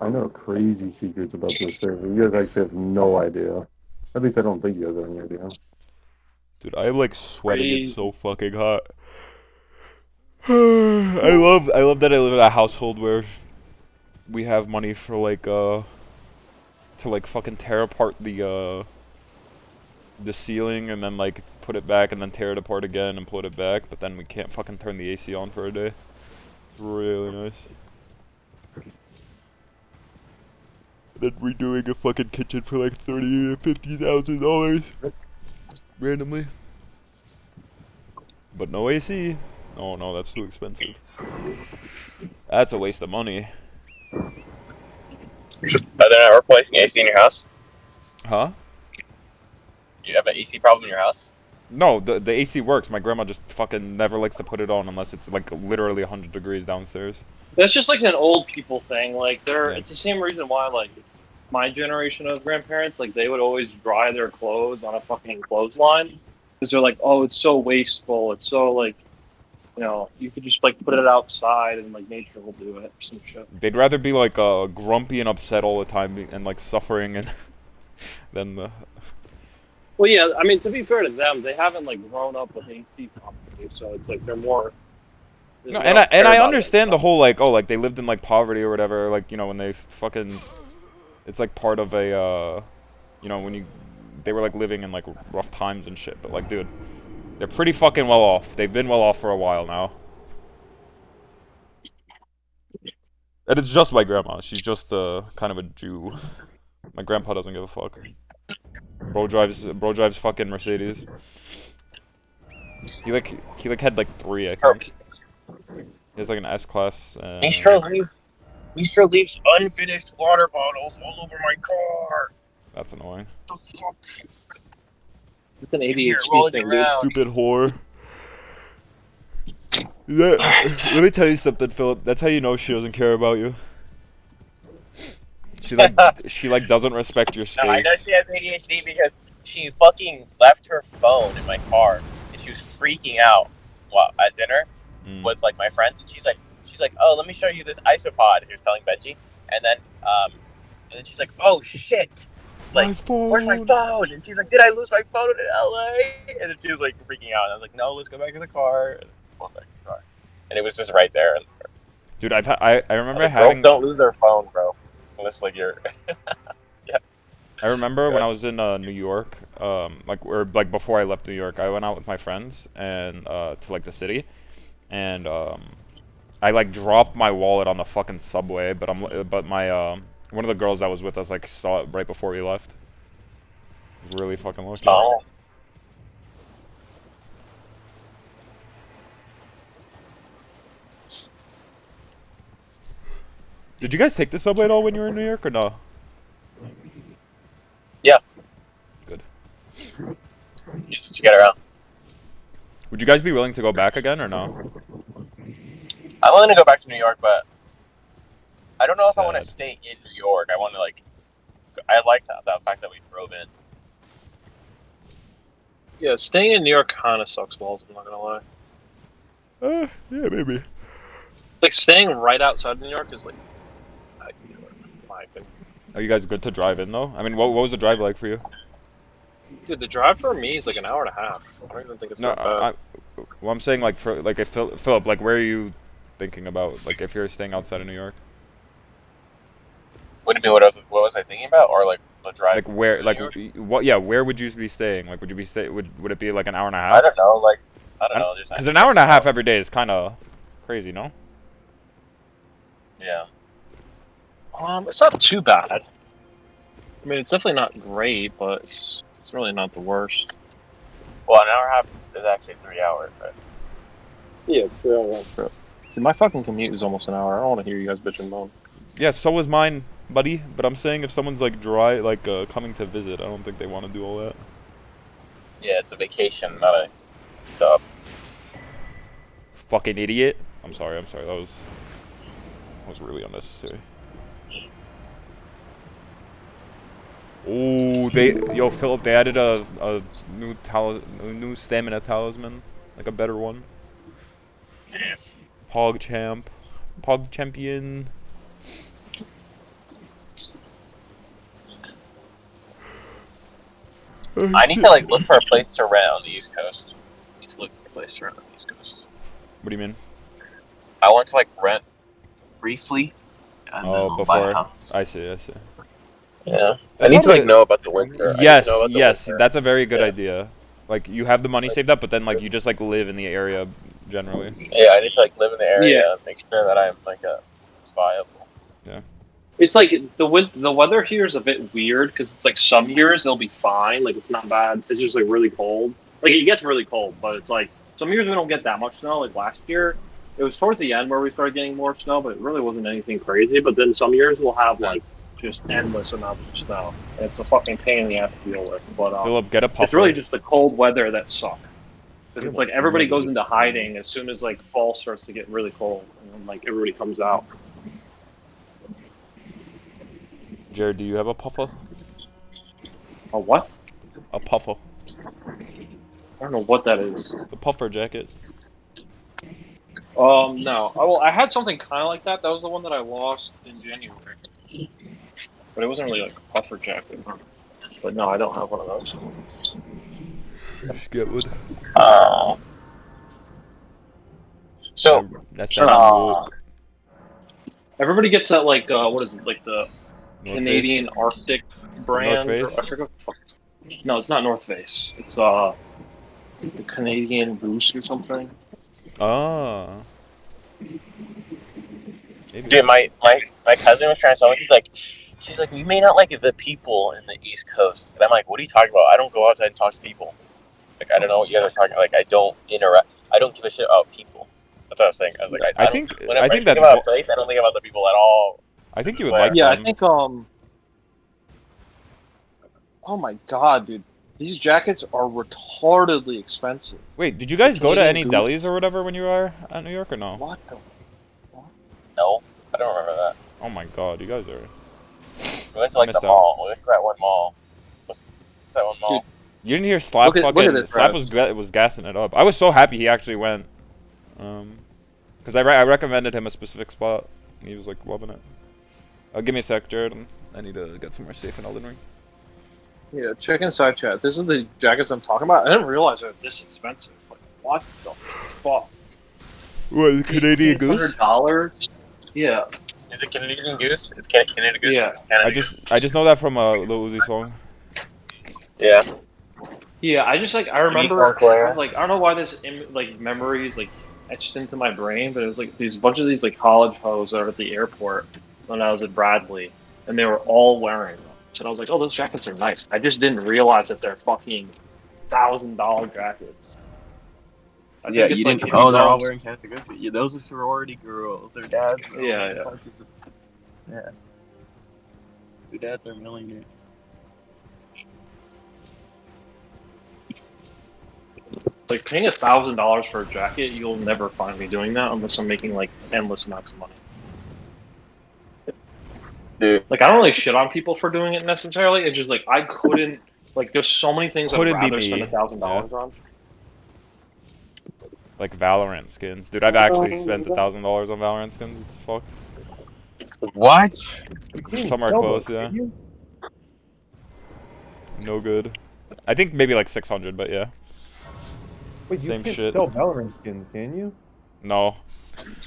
S6: I know crazy secrets about this server. You guys actually have no idea. At least I don't think you guys have any idea.
S5: Dude, I'm like sweating. It's so
S4: Crazy.
S5: fucking hot. I love that I live in a household where we have money for like to like fucking tear apart the ceiling and then like put it back and then tear it apart again and put it back, but then we can't fucking turn the AC on for a day. It's really nice. Then redoing a fucking kitchen for like $30,000 to $50,000 randomly. But no AC. Oh no, that's too expensive. That's a waste of money.
S2: Are they not replacing AC in your house?
S5: Huh?
S2: You have an AC problem in your house?
S5: No, the AC works. My grandma just fucking never likes to put it on unless it's like literally 100 degrees downstairs.
S4: That's just like an old people thing. Like
S5: Yeah.
S4: it's the same reason why like my generation of grandparents, like they would always dry their clothes on a fucking clothesline because they're like, oh, it's so wasteful. It's so like, you could just like put it outside and like nature will do it or some shit.
S5: They'd rather be like grumpy and upset all the time and like suffering and than the.
S4: Well, yeah, I mean, to be fair to them, they haven't like grown up with AC properly, so it's like they're more.
S5: No,
S4: They
S5: and
S4: don't care
S5: I
S4: about it.
S5: understand the whole like, oh, like they lived in like poverty or whatever, like, you know, when they fucking, it's like part of a you know, when they were like living in like rough times and shit, but like, dude, they're pretty fucking well off. They've been well off for a while now. And it's just my grandma. She's just kind of a Jew. My grandpa doesn't give a fuck. Bro drives fucking Mercedes. He like had like 3, I think. He has like an S class.
S2: Mistro leaves unfinished water bottles all over my car.
S5: That's annoying.
S2: What the fuck?
S4: It's an
S2: Here,
S4: ADHD
S2: rolling
S4: thing, dude.
S2: around.
S5: Stupid whore. Let me tell you something, Philip. That's how you know she doesn't care about you. She like doesn't respect your
S2: No, I know
S5: space.
S2: she has ADHD because she fucking left her phone in my car and she was freaking out at dinner with like my friends, and she's like, oh, let me show you this isopod. She was telling Benji, and then she's like, oh shit, like,
S5: My phone.
S2: where's my phone? And she's like, did I lose my phone in LA? And then she was like freaking out, and I was like, no, let's go back to the car. And went back to the car, and it was just right there.
S5: Dude, I remember
S2: Girls
S5: having.
S2: don't lose their phone, bro, unless like you're. Yeah.
S5: I remember when I was in New York, like before I left New York, I went out with my friends and to like the city, and I like dropped my wallet on the fucking subway, but my one of the girls that was with us like saw it right before we left. It was really fucking lucky.
S2: Oh.
S5: Did you guys take the subway at all when you were in New York or no?
S2: Yeah.
S5: Good.
S2: Used to get around.
S5: Would you guys be willing to go back again or no?
S2: I'm willing to go back to New York, but don't know if I want to
S5: Sad.
S2: stay in New York. I want to like. I liked that fact that we drove in.
S4: Yeah, staying in New York kind of sucks balls. I'm not gonna lie.
S5: Yeah, maybe.
S4: It's like staying right outside New York is like, New York, in my opinion.
S5: Are you guys good to drive in though? I mean, what was the drive like for you?
S4: Dude, the drive for me is like an hour and a half. I don't even think it's
S5: No,
S4: that bad.
S5: well, I'm saying like for like if Philip, like where are you thinking about? Like if you're staying outside of New York,
S2: What do you mean? What was I thinking about? Or like the drive
S5: like where,
S2: to New
S5: like
S2: York?
S5: what? Yeah, where would you be staying? Like would you be would it be like an hour and a
S2: I
S5: half?
S2: don't know. Like I don't know. Just
S5: Because an hour and a half every day is kind of crazy, no?
S2: yeah.
S4: It's not too bad. I mean, it's definitely not great, but it's really not the worst.
S2: Well, an hour and a half is actually 3 hours, right?
S7: Yeah, it's real.
S4: See, my fucking commute is almost an hour. I don't want to hear you guys bitch and moan.
S5: Yeah, so was mine, buddy. But I'm saying if someone's like coming to visit, I don't think they want to do all that.
S2: Yeah, it's a vacation, not a job.
S5: Fucking idiot. I'm sorry. That was really unnecessary. Oh, yo, Philip, they added a new stamina talisman, like a better one.
S2: Yes.
S5: Pog champion.
S2: I need to like look for a place to rent on the East Coast. I need to look for a place to rent on the East Coast.
S5: What do you mean?
S2: I want to like rent briefly and then
S5: Oh,
S2: I'll buy a
S5: before.
S2: house.
S5: I see.
S2: Yeah. I
S5: It's
S2: need to
S5: probably
S2: like know about the winter.
S5: Yes, that's a very good
S2: Yeah.
S5: idea. Like you have the money saved up, but then like you just like live in the area generally.
S2: Yeah, I need to like live in the area
S4: Yeah.
S2: and make sure that I'm like it's viable.
S4: It's like the weather here is a bit weird because it's like some years it'll be fine, like it's not bad. It's just like really cold. Like it gets really cold, but it's like some years we don't get that much snow. Like last year, it was towards the end where we started getting more snow, but it really wasn't anything crazy. But then some years we'll have like just endless amounts of snow. And it's a fucking pain in the ass to deal with. But
S5: Philip, get a puffer.
S4: it's really just the cold weather that sucks. Because it's
S5: Yeah,
S4: like everybody goes into hiding as soon as like fall starts to get really cold, and then like everybody comes out.
S5: Jared, do you have a puffer?
S4: A what?
S5: A puffer.
S4: I don't know what that is.
S5: The puffer jacket.
S4: No. I had something kind of like that. That was the one that I lost in January. But it wasn't really like a puffer jacket. But no, I don't have one of those.
S5: Just get one.
S2: So
S5: That's
S4: Shut
S5: that
S2: up.
S5: book.
S4: Everybody gets that like what is it, like the
S5: North
S4: Canadian
S5: Face?
S4: Arctic
S5: North
S4: brand? Or,
S5: Face?
S4: I forget what the fuck it's. No, it's not North Face. It's the Canadian Goose or something.
S5: Ah. Maybe.
S2: Dude, my cousin was trying to tell me, she's like, we may not like the people in the East Coast. And I'm like, what are you talking about? I don't go outside and talk to people. Like, I don't know what you guys are talking. Like, I don't interact. I don't give a shit about people. That's what I was saying. I was like, I
S5: think
S2: don't, whenever I think
S5: that's
S2: about a place, I don't think about the people at all.
S5: I think you
S2: I
S5: would like
S4: Yeah, I
S5: them.
S4: think oh my god, dude. These jackets are retardedly expensive.
S5: Wait, did you guys go to
S4: Canadian
S5: any
S4: Goose?
S5: delis or whatever when you were at New York or no?
S4: What the?
S2: No, I don't remember that.
S5: Oh my god, you guys are.
S2: We went to like the
S5: Missed out.
S2: mall. We went to that one mall. What's that one mall?
S5: You didn't hear Slap
S4: Look at
S5: fucking
S4: this,
S5: Slap
S4: Travis.
S5: was gassing it up. I was so happy he actually went. Cause I recommended him a specific spot. And he was like loving it. Give me a sec, Jared. I need to get somewhere safe in Elden Ring.
S4: Yeah, check inside chat. This is the jackets I'm talking about. I didn't realize they're this expensive. Like, what the fuck?
S5: What, Canadian Goose?
S4: $100? Yeah.
S2: Is it Canadian Goose? It's Canadian Goose.
S4: Yeah.
S2: Canada
S5: I just know that from a Lil Uzi song.
S2: Yeah.
S4: Yeah, I remember,
S2: Claire.
S4: I don't know why this memories etched into my brain, but it was like these bunch of these like college hoes that were at the airport when I was at Bradley, and they were all wearing them. So I was like, oh, those jackets are nice. I just didn't realize that they're fucking $1,000 jackets. I
S2: Yeah,
S4: think
S2: you
S4: it's like,
S2: didn't.
S4: if
S2: Oh,
S4: you
S2: they're all
S4: don't-
S2: wearing Canada Goose. Yeah, those are sorority girls. Their dads.
S4: Yeah.
S2: Yeah. Their dads are millionaires.
S4: Like paying $1,000 for a jacket, you'll never find me doing that unless I'm making like endless amounts of money.
S8: Dude,
S4: Like I don't really shit on people for doing it necessarily. It's just like I couldn't. Like there's so many things I'd
S5: Couldn't be
S4: rather spend
S5: me.
S4: $1,000 on.
S5: Like Valorant skins, dude. I've actually spent $1,000 on Valorant skins. It's fucked.
S8: what?
S5: Some are close, yeah. No good. I think maybe like 600, but yeah.
S9: Wait, you
S5: Same
S9: can't
S5: shit.
S9: sell Valorant skins, can you?
S5: No.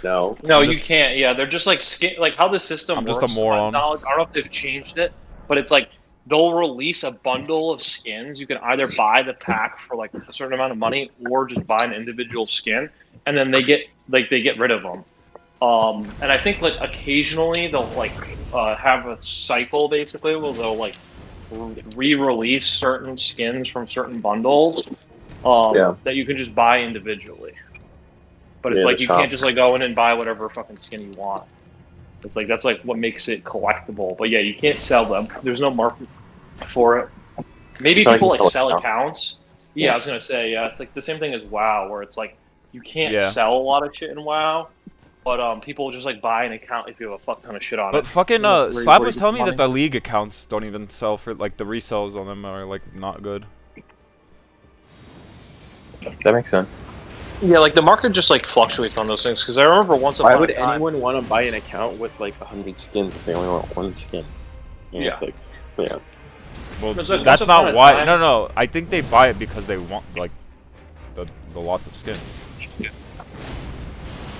S8: No.
S4: No,
S5: I'm
S4: you
S5: just-
S4: can't. Yeah, they're just like skin. Like how the system
S5: I'm
S4: works.
S5: just a
S4: To my
S5: moron.
S4: knowledge, I don't know if they've changed it, but it's like they'll release a bundle of skins. You can either buy the pack for like a certain amount of money, or just buy an individual skin, and then they get rid of them. And I think like occasionally they'll like have a cycle basically where they'll like re-release certain skins from certain bundles
S8: Yeah.
S4: that you can just buy individually. But it's
S8: Yeah,
S4: like
S8: the
S4: you
S8: shop.
S4: can't just like go in and buy whatever fucking skin you want. It's like that's like what makes it collectible. But yeah, you can't sell them. There's no market for it. Maybe
S8: So I
S4: people
S8: can
S4: like
S8: sell
S4: sell
S8: accounts.
S4: accounts. Yeah, I was gonna say yeah. It's like the same thing as WoW, where it's like you can't
S5: Yeah.
S4: sell a lot of shit in WoW, but people just like buy an account if you have a fuck ton of shit on it.
S5: But fucking
S4: And that's where
S5: Slab
S4: you
S5: was
S4: get
S5: telling me
S4: money.
S5: that the league accounts don't even sell for like the resells on them are like not good.
S8: That makes sense.
S4: Yeah, like the market just like fluctuates on those things. Because I remember once
S8: Why
S4: upon
S8: would
S4: a time.
S8: anyone want to buy an account with like 100 skins if they only want one skin? You know,
S4: Yeah.
S8: Like, yeah.
S5: Well,
S4: It's like
S5: that's
S4: once upon
S5: not
S4: a
S5: why.
S4: time-
S5: No. I think they buy it because they want like the lots of skins.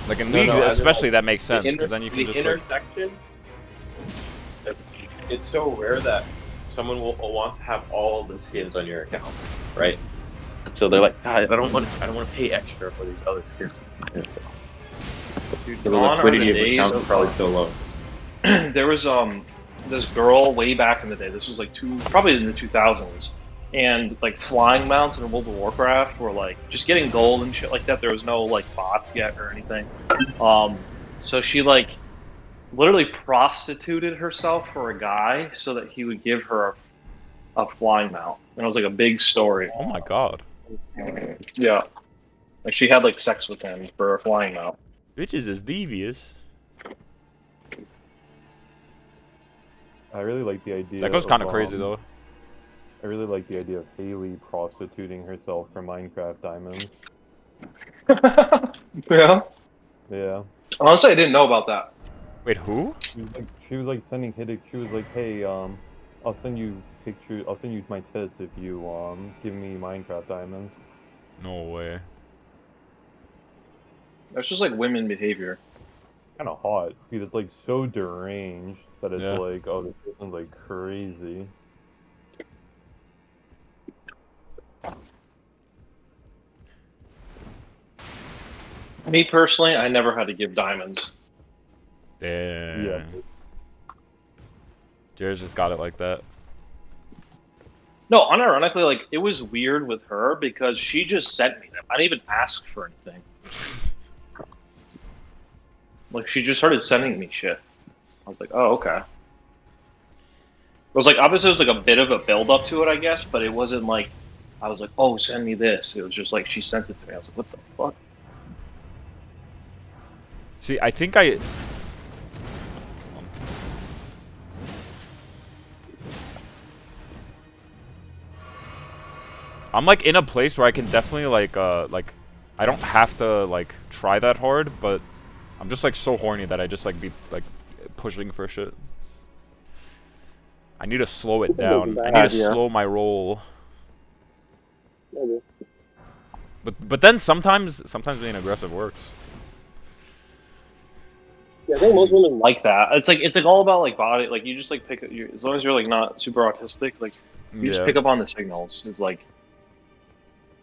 S5: Like in
S8: No,
S5: league,
S8: no, as in,
S5: especially
S8: like,
S5: that makes sense
S8: The
S5: because then you can
S8: the
S5: just like.
S8: intersection. It's so rare that someone will want to have all the skins on your account, right? So they're like, God, I don't want to pay extra for these other skins. And so,
S4: Dude,
S8: the
S4: gone are the
S8: liquidity of
S4: days
S8: accounts
S4: of
S8: is probably so low.
S4: there was this girl way back in the day. This was like probably in the 2000s, and like flying mounts in World of Warcraft were like just getting gold and shit like that. There was no like bots yet or anything. So she like literally prostituted herself for a guy so that he would give her a flying mount, and it was like a big story.
S5: Oh my god.
S4: Yeah, like she had like sex with him for a flying mount.
S5: Bitches is devious.
S9: I really like the idea.
S5: That goes kind of crazy though.
S9: I really like the idea of Haley prostituting herself for Minecraft diamonds.
S4: Yeah.
S9: Yeah.
S4: Honestly, I didn't know about that.
S5: Wait, who?
S9: She was like sending Hiddick. She was like, hey, I'll send you pictures. I'll send you my tits if you give me Minecraft diamonds.
S5: No way.
S4: That's just like women behavior.
S9: Kind of hot because it's like so deranged that it's
S5: Yeah.
S9: like, oh, this person's like crazy.
S4: Me personally, I never had to give diamonds.
S5: Damn.
S9: Yeah.
S5: Jared's just got it like that.
S4: No, unironically, like it was weird with her because she just sent me them. I didn't even ask for anything. Like she just started sending me shit. I was like, oh okay. It was like obviously it was like a bit of a build up to it, I guess, but it wasn't like I was like, oh, send me this. It was just like she sent it to me. I was like, what the fuck?
S5: See, I think I. I'm like in a place where I can definitely like I don't have to like try that hard, but I'm just like so horny that I just like be like pushing for shit. I need to slow it down. I need to slow my roll.
S7: Maybe.
S5: But then sometimes being aggressive works.
S7: Yeah, I think most women
S4: Like that. It's like all about like body. Like you just like pick as long as you're like not super autistic, like you just
S5: Yeah.
S4: pick up on the signals. It's like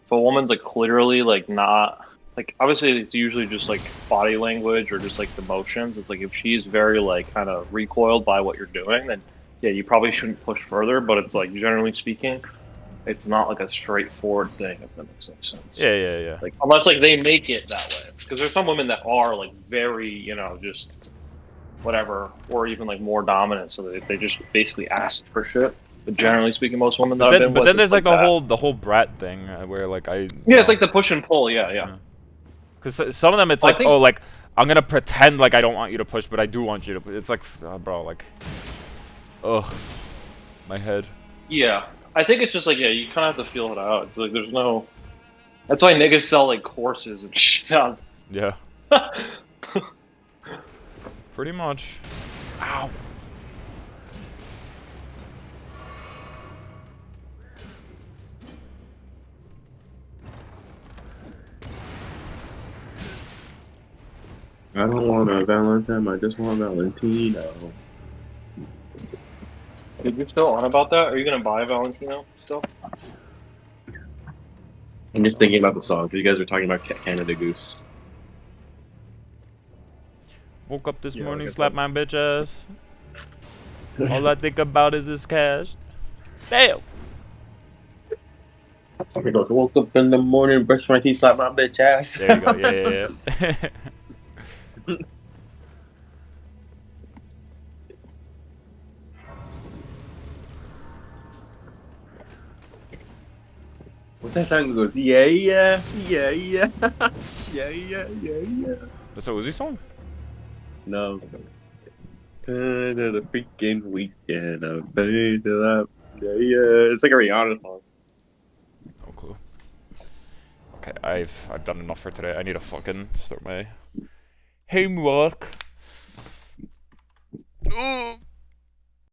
S4: if a woman's like literally like not like obviously it's usually just like body language or just like the motions. It's like if she's very like kind of recoiled by what you're doing, then yeah, you probably shouldn't push further. But it's like generally speaking, it's not like a straightforward thing. If that makes any sense.
S5: Yeah.
S4: Like unless like they make it that way, because there's some women that are like very just whatever, or even like more dominant, so they just basically ask for shit. But generally speaking, most women that I've been
S5: But
S4: with,
S5: then there's
S4: it's
S5: like the
S4: that.
S5: whole brat thing where like I.
S4: Yeah, it's like the push and pull. Yeah.
S5: Because some of them it's
S4: Well, I
S5: like,
S4: think-
S5: oh, like I'm gonna pretend like I don't want you to push, but I do want you to. It's like, bro, like Ugh, my head.
S4: Yeah, I think it's just like yeah, you kind of have to feel it out. It's like there's no. That's why niggas sell like courses and shit. On-
S5: Yeah, pretty much. Ow.
S8: I don't want a Valentine. I just want Valentino.
S4: Dude, you're still on about that? Are you gonna buy Valentino still?
S8: I'm just thinking about the song. You guys are talking about Canada Goose.
S5: Woke up this
S2: Yeah, like
S5: morning,
S2: I
S5: slapped
S2: said.
S5: my bitch ass. All I think about is this cash. Damn.
S8: Somebody goes, woke up in the morning, brushed my teeth, slapped my bitch ass.
S5: There you go. Yeah, yeah, yeah.
S8: What's that song that goes, yeah, yeah, yeah, yeah, yeah, yeah, yeah, yeah.
S5: That's a Uzi song?
S8: No. Turn to the freaking weekend. I'm ready to that. Yeah, yeah. It's like a Rihanna song.
S5: No clue. Okay, I've done enough for today. I need to fucking start my homework. Ugh.